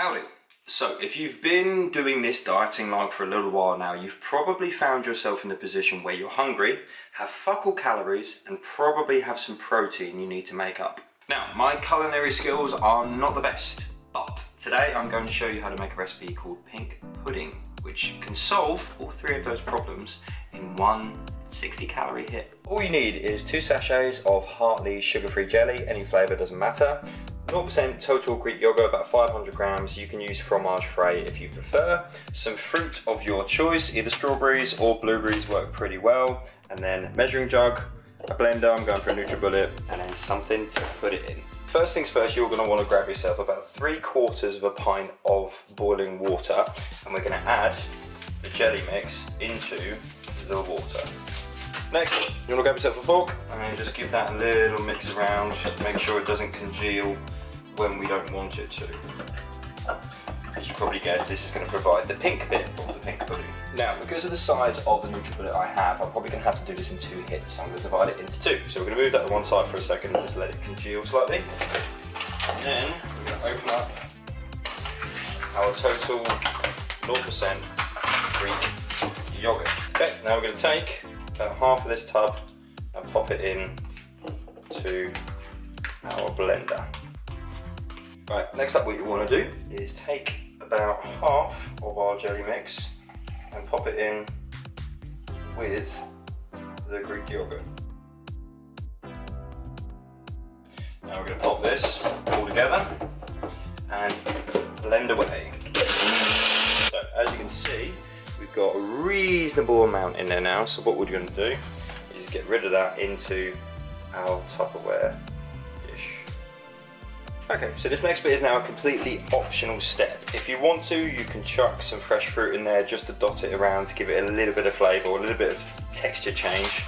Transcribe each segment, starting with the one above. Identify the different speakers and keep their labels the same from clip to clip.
Speaker 1: Howdy. So if you've been doing this dieting like for a little while now, you've probably found yourself in the position where you're hungry, have fuck all calories, and probably have some protein you need to make up. Now, my culinary skills are not the best, but today I'm going to show you how to make a recipe called pink pudding, which can solve all three of those problems in one 60-calorie hit. All you need is 2 sachets of Hartley's sugar-free jelly, any flavour doesn't matter. 0% total Greek yogurt, about 500 grams. You can use fromage frais if you prefer. Some fruit of your choice, either strawberries or blueberries work pretty well. And then measuring jug, a blender, I'm going for a NutriBullet, and then something to put it in. First things first, you're going to want to grab yourself about 3/4 of a pint of boiling water, and we're going to add the jelly mix into the water. Next, you want to grab yourself a fork and then just give that a little mix around, make sure it doesn't congeal when we don't want it to. As you probably guessed, this is going to provide the pink bit of the pink pudding. Now, because of the size of the NutriBullet I have, I'm probably going to have to do this in 2 hits, so I'm going to divide it into 2. So we're going to move that to one side for a second and just let it congeal slightly. And then we're going to open up our total 0% Greek yogurt. Okay, now we're going to take about half of this tub and pop it in to our blender. Right, next up what you want to do is take about half of our jelly mix and pop it in with the Greek yogurt. Now we're going to pop this all together and blend away. So as you can see, we've got a reasonable amount in there now, so what we're going to do is get rid of that into our Tupperware dish. Okay, so this next bit is now a completely optional step. If you want to, you can chuck some fresh fruit in there just to dot it around to give it a little bit of flavour, or a little bit of texture change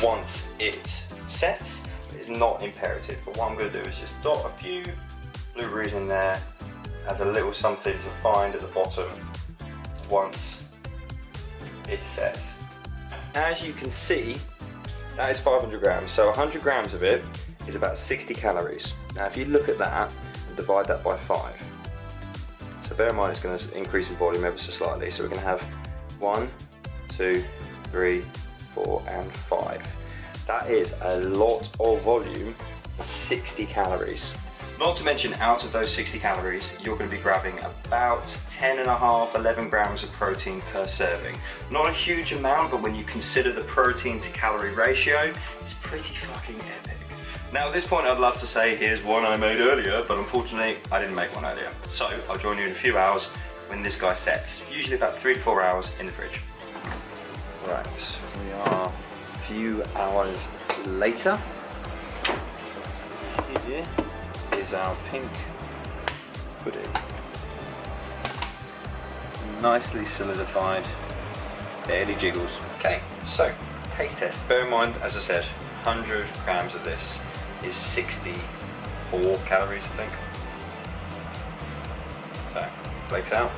Speaker 1: once it sets. It's not imperative, but what I'm going to do is just dot a few blueberries in there as a little something to find at the bottom once it sets. As you can see, that is 500 grams, so 100 grams of it is about 60 calories. Now if you look at that and divide that by 5, so bear in mind it's going to increase in volume ever so slightly, so we're going to have 1, 2, 3, 4 and 5. That is a lot of volume for 60 calories. Not to mention, out of those 60 calories, you're going to be grabbing about 10.5, 11 grams of protein per serving. Not a huge amount, but when you consider the protein to calorie ratio, it's pretty fucking epic. Now at this point I'd love to say here's one I made earlier, but unfortunately I didn't make one earlier. So I'll join you in a few hours when this guy sets, usually about 3 to 4 hours in the fridge. Right, we are a few hours later. Here is our pink pudding. Nicely solidified, barely jiggles. Okay, so taste test. Bear in mind, as I said, 100 grams of this is 64 calories, I think. So, flakes out.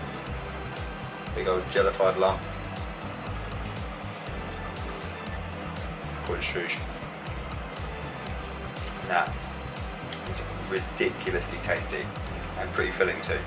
Speaker 1: Big old jellified lump. Good shush. That is ridiculously tasty and pretty filling too.